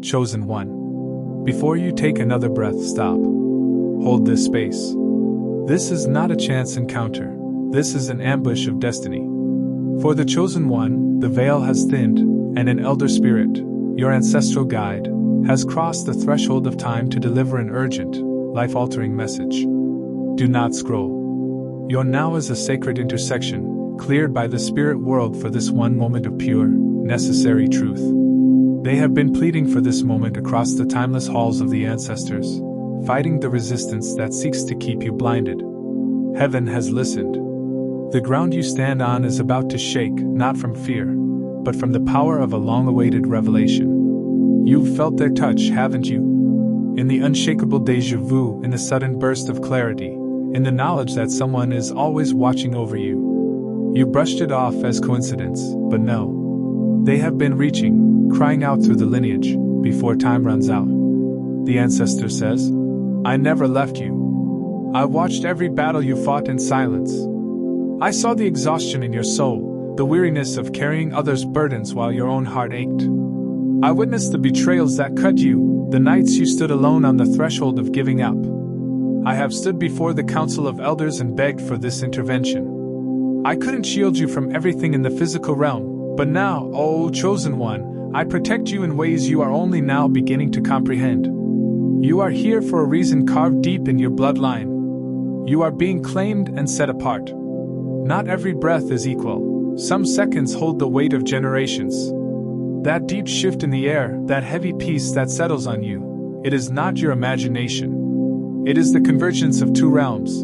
chosen one. Before you take another breath, stop. Hold this space. This is not a chance encounter. This is an ambush of destiny. For the chosen one, the veil has thinned, and an elder spirit, your ancestral guide, has crossed the threshold of time to deliver an urgent, life-altering message. Do not scroll. Your now is a sacred intersection, cleared by the spirit world for this one moment of pure, necessary truth. They have been pleading for this moment across the timeless halls of the ancestors, fighting the resistance that seeks to keep you blinded. Heaven has listened. The ground you stand on is about to shake, not from fear, but from the power of a long-awaited revelation. You've felt their touch, haven't you? In the unshakable déjà vu, in the sudden burst of clarity, in the knowledge that someone is always watching over you. You brushed it off as coincidence, but no. They have been reaching, crying out through the lineage, before time runs out. The ancestor says, I never left you. I watched every battle you fought in silence. I saw the exhaustion in your soul, the weariness of carrying others' burdens while your own heart ached. I witnessed the betrayals that cut you, the nights you stood alone on the threshold of giving up. I have stood before the council of elders and begged for this intervention. I couldn't shield you from everything in the physical realm, but now, oh chosen one, I protect you in ways you are only now beginning to comprehend. You are here for a reason carved deep in your bloodline. You are being claimed and set apart. Not every breath is equal. Some seconds hold the weight of generations. That deep shift in the air, that heavy peace that settles on you, it is not your imagination. It is the convergence of two realms.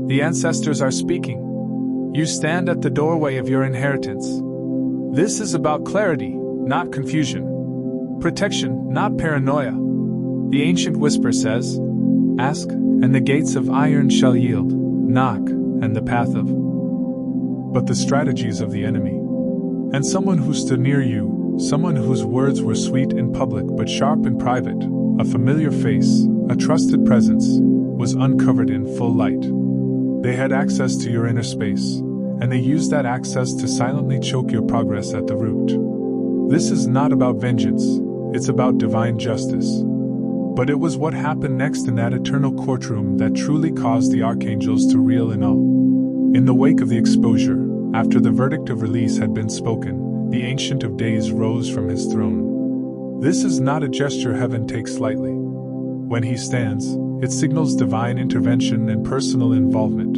The ancestors are speaking. You stand at the doorway of your inheritance. This is about clarity, not confusion. Protection, not paranoia. The ancient whisper says, ask, and the gates of iron shall yield. Knock, and the path of. But the strategies of the enemy. And someone who stood near you, someone whose words were sweet in public but sharp in private, a familiar face, a trusted presence, was uncovered in full light. They had access to your inner space, and they used that access to silently choke your progress at the root. This is not about vengeance, it's about divine justice. But it was what happened next in that eternal courtroom that truly caused the archangels to reel in awe. In the wake of the exposure, after the verdict of release had been spoken, the Ancient of Days rose from his throne. This is not a gesture heaven takes lightly. When he stands, it signals divine intervention and personal involvement.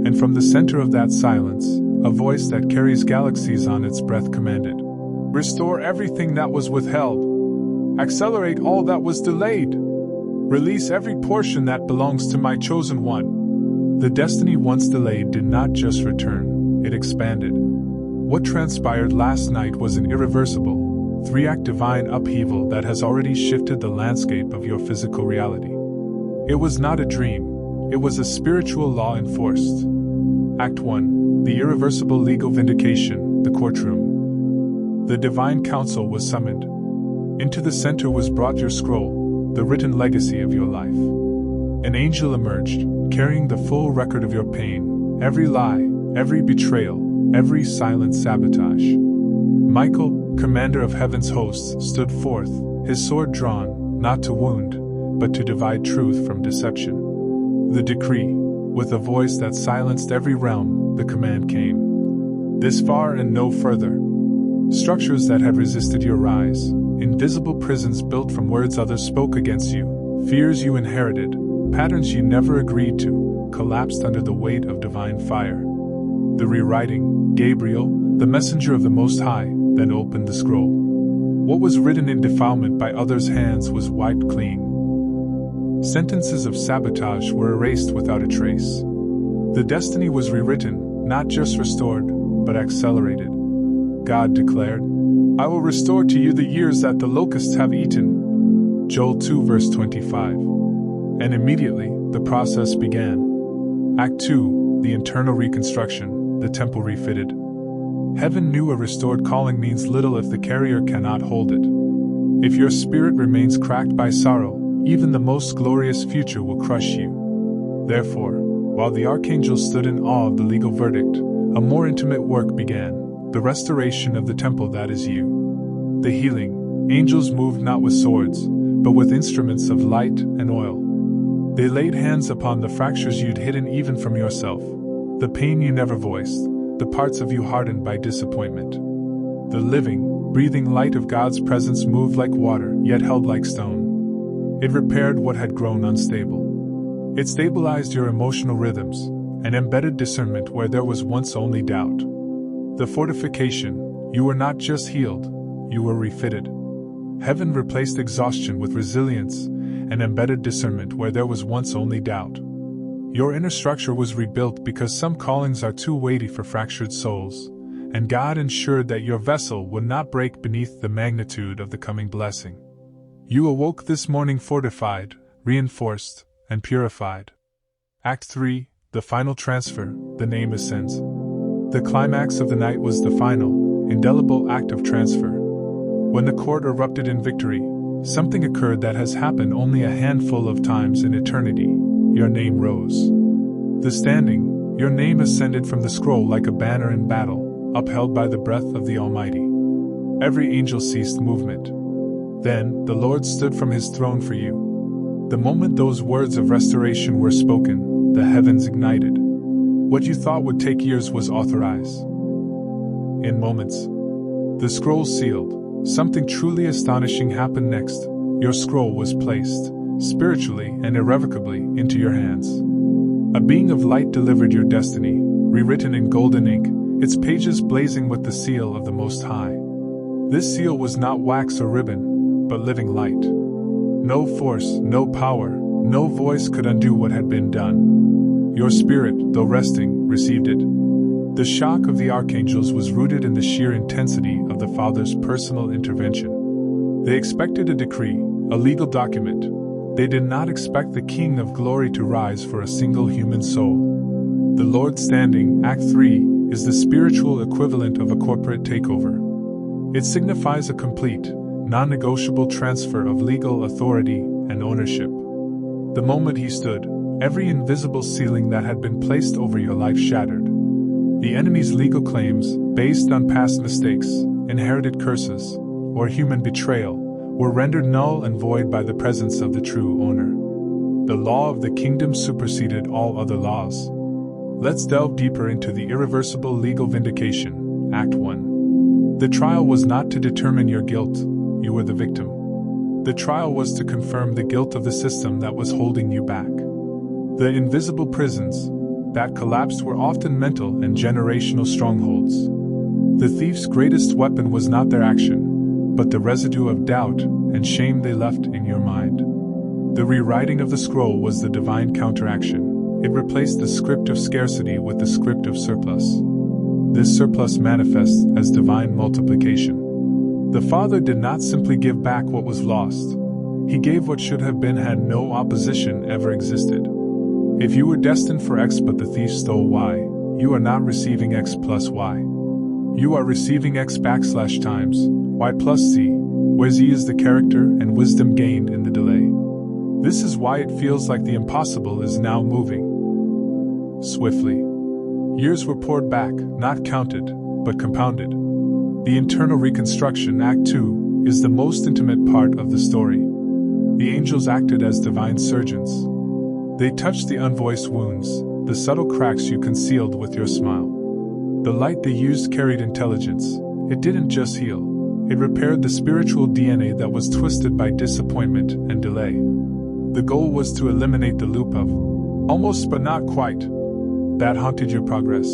And from the center of that silence, a voice that carries galaxies on its breath commanded, restore everything that was withheld. Accelerate all that was delayed. Release every portion that belongs to my chosen one. The destiny once delayed did not just return, it expanded. What transpired last night was an irreversible, three-act divine upheaval that has already shifted the landscape of your physical reality. It was not a dream, it was a spiritual law enforced. Act 1, the irreversible legal vindication, the courtroom. The divine council was summoned. Into the center was brought your scroll, the written legacy of your life. An angel emerged, carrying the full record of your pain, every lie, every betrayal, every silent sabotage. Michael, commander of heaven's hosts, stood forth, his sword drawn, not to wound, but to divide truth from deception. The decree, with a voice that silenced every realm, the command came. This far and no further. Structures that had resisted your rise, invisible prisons built from words others spoke against you, fears you inherited, patterns you never agreed to, collapsed under the weight of divine fire. The rewriting, Gabriel, the messenger of the Most High, then opened the scroll. What was written in defilement by others' hands was wiped clean. Sentences of sabotage were erased without a trace. The destiny was rewritten, not just restored, but accelerated. God declared, I will restore to you the years that the locusts have eaten. Joel 2 verse 25. And immediately, the process began. Act 2, the internal reconstruction, the temple refitted. Heaven knew a restored calling means little if the carrier cannot hold it. If your spirit remains cracked by sorrow, even the most glorious future will crush you. Therefore, while the archangels stood in awe of the legal verdict, a more intimate work began. The restoration of the temple that is you. The healing, Angels moved not with swords, but with instruments of light and oil. They laid hands upon the fractures you'd hidden even from yourself, the pain you never voiced, the parts of you hardened by disappointment. The living, breathing light of God's presence moved like water, yet held like stone. It repaired what had grown unstable. It stabilized your emotional rhythms, and embedded discernment where there was once only doubt. The fortification, you were not just healed, you were refitted. Heaven replaced exhaustion with resilience, and embedded discernment where there was once only doubt. Your inner structure was rebuilt because some callings are too weighty for fractured souls, and God ensured that your vessel would not break beneath the magnitude of the coming blessing. You awoke this morning fortified, reinforced, and purified. Act 3, the final transfer, the name ascends. The climax of the night was the final, indelible act of transfer. When the court erupted in victory, something occurred that has happened only a handful of times in eternity. Your name rose. The standing, your name ascended from the scroll like a banner in battle, upheld by the breath of the Almighty. Every angel ceased movement. Then, the Lord stood from his throne for you. The moment those words of restoration were spoken, the heavens ignited. What you thought would take years was authorized. In moments. The scroll sealed. Something truly astonishing happened next. Your scroll was placed, spiritually and irrevocably, into your hands. A being of light delivered your destiny, rewritten in golden ink, its pages blazing with the seal of the Most High. This seal was not wax or ribbon, but living light. No force, no power, no voice could undo what had been done. Your spirit, though resting, received it. The shock of the archangels was rooted in the sheer intensity of the Father's personal intervention. They expected a decree, a legal document. They did not expect the King of Glory to rise for a single human soul. The Lord standing, Act 3, is the spiritual equivalent of a corporate takeover. It signifies a complete, non-negotiable transfer of legal authority and ownership. The moment he stood, every invisible ceiling that had been placed over your life shattered. The enemy's legal claims, based on past mistakes, inherited curses, or human betrayal, were rendered null and void by the presence of the true owner. The law of the kingdom superseded all other laws. Let's delve deeper into the irreversible legal vindication, Act 1. The trial was not to determine your guilt, you were the victim. The trial was to confirm the guilt of the system that was holding you back. The invisible prisons that collapsed were often mental and generational strongholds. The thief's greatest weapon was not their action, but the residue of doubt and shame they left in your mind. The rewriting of the scroll was the divine counteraction. It replaced the script of scarcity with the script of surplus. This surplus manifests as divine multiplication. The Father did not simply give back what was lost. He gave what should have been had no opposition ever existed. If you were destined for X but the thief stole Y, you are not receiving X plus Y. You are receiving X \times Y plus Z, where Z is the character and wisdom gained in the delay. This is why it feels like the impossible is now moving swiftly. Years were poured back, not counted, but compounded. The internal reconstruction, Act 2, is the most intimate part of the story. The angels acted as divine surgeons. They touched the unvoiced wounds, the subtle cracks you concealed with your smile. The light they used carried intelligence. It didn't just heal. It repaired the spiritual DNA that was twisted by disappointment and delay. The goal was to eliminate the loop of almost but not quite that haunted your progress.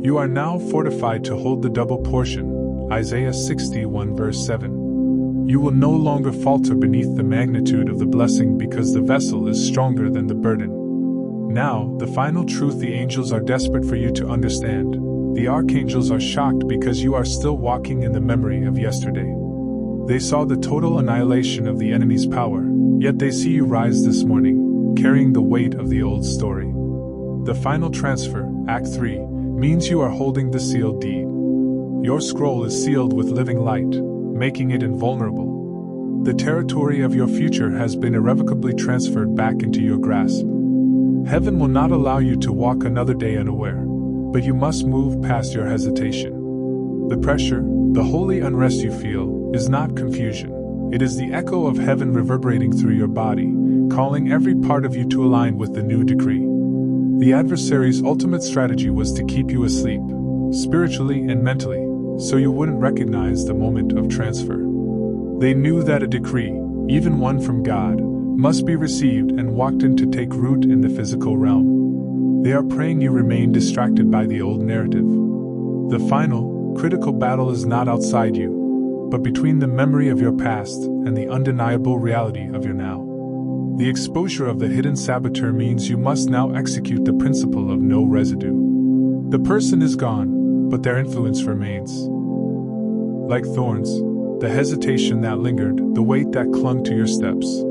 You are now fortified to hold the double portion, Isaiah 61 verse 7. You will no longer falter beneath the magnitude of the blessing because the vessel is stronger than the burden. Now, the final truth the angels are desperate for you to understand. The archangels are shocked because you are still walking in the memory of yesterday. They saw the total annihilation of the enemy's power, yet they see you rise this morning, carrying the weight of the old story. The final transfer, Act 3, means you are holding the sealed deed. Your scroll is sealed with living light, making it invulnerable. The territory of your future has been irrevocably transferred back into your grasp. Heaven will not allow you to walk another day unaware, but you must move past your hesitation. The pressure, the holy unrest you feel, is not confusion. It is the echo of heaven reverberating through your body, calling every part of you to align with the new decree. The adversary's ultimate strategy was to keep you asleep, spiritually and mentally, so you wouldn't recognize the moment of transfer. They knew that a decree, even one from God, must be received and walked in to take root in the physical realm. They are praying you remain distracted by the old narrative. The final, critical battle is not outside you, but between the memory of your past and the undeniable reality of your now. The exposure of the hidden saboteur means you must now execute the principle of no residue. The person is gone, but their influence remains. Like thorns, the hesitation that lingered, the weight that clung to your steps.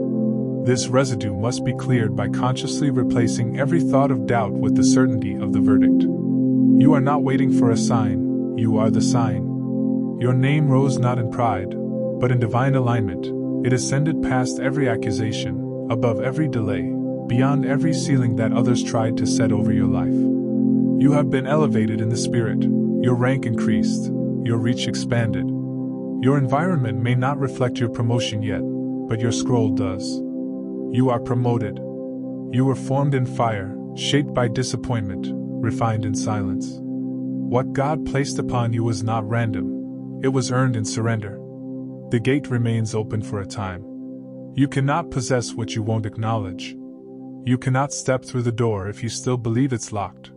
This residue must be cleared by consciously replacing every thought of doubt with the certainty of the verdict. You are not waiting for a sign, you are the sign. Your name rose not in pride, but in divine alignment. It ascended past every accusation, above every delay, beyond every ceiling that others tried to set over your life. You have been elevated in the spirit, your rank increased, your reach expanded. Your environment may not reflect your promotion yet, but your scroll does. You are promoted. You were formed in fire, shaped by disappointment, refined in silence. What God placed upon you was not random. It was earned in surrender. The gate remains open for a time. You cannot possess what you won't acknowledge. You cannot step through the door if you still believe it's locked.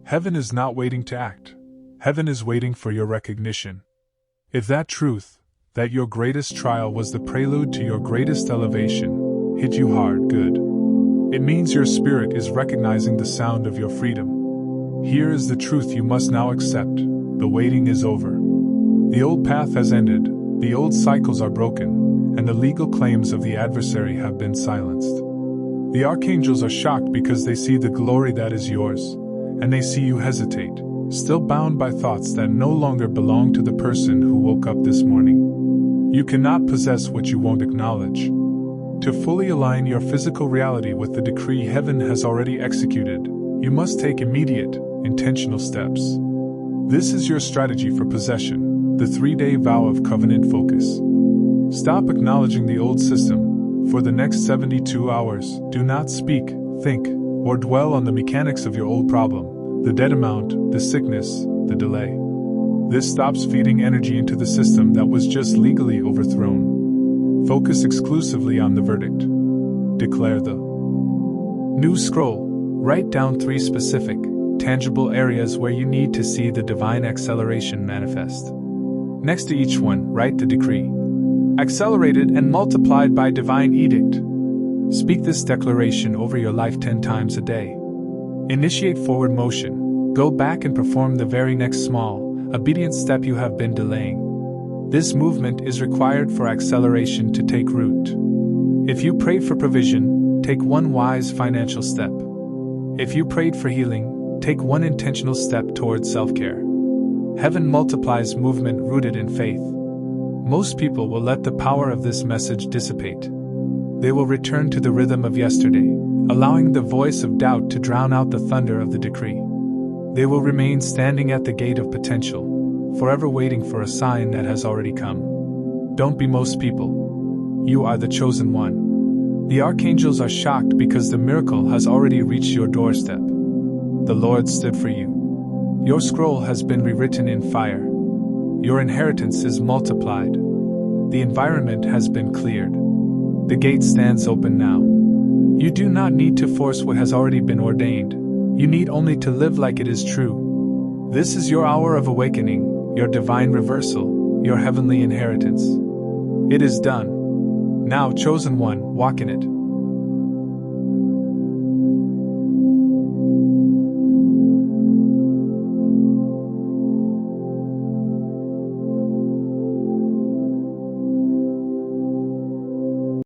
Heaven is not waiting to act. Heaven is waiting for your recognition. If that truth, that your greatest trial was the prelude to your greatest elevation, hit you hard, good. It means your spirit is recognizing the sound of your freedom. Here is the truth you must now accept. The waiting is over. The old path has ended, the old cycles are broken, and the legal claims of the adversary have been silenced. The archangels are shocked because they see the glory that is yours, and they see you hesitate, still bound by thoughts that no longer belong to the person who woke up this morning. You cannot possess what you won't acknowledge. To fully align your physical reality with the decree heaven has already executed, you must take immediate, intentional steps. This is your strategy for possession. The 3-day vow of covenant focus. Stop acknowledging the old system. For the next 72 hours, do not speak, think, or dwell on the mechanics of your old problem, the debt amount, the sickness, the delay. This stops feeding energy into the system that was just legally overthrown. Focus exclusively on the verdict. Declare the new scroll. Write down 3 specific, tangible areas where you need to see the divine acceleration manifest. Next to each one, write the decree. Accelerated and multiplied by divine edict. Speak this declaration over your life 10 times a day. Initiate forward motion. Go back and perform the very next small, obedient step you have been delaying. This movement is required for acceleration to take root. If you prayed for provision, take one wise financial step. If you prayed for healing, take one intentional step towards self-care. Heaven multiplies movement rooted in faith. Most people will let the power of this message dissipate. They will return to the rhythm of yesterday, allowing the voice of doubt to drown out the thunder of the decree. They will remain standing at the gate of potential, forever waiting for a sign that has already come. Don't be most people. You are the chosen one. The archangels are shocked because the miracle has already reached your doorstep. The Lord stood for you. Your scroll has been rewritten in fire. Your inheritance is multiplied. The environment has been cleared. The gate stands open now. You do not need to force what has already been ordained. You need only to live like it is true. This is your hour of awakening, your divine reversal, your heavenly inheritance. It is done. Now, chosen one, walk in it.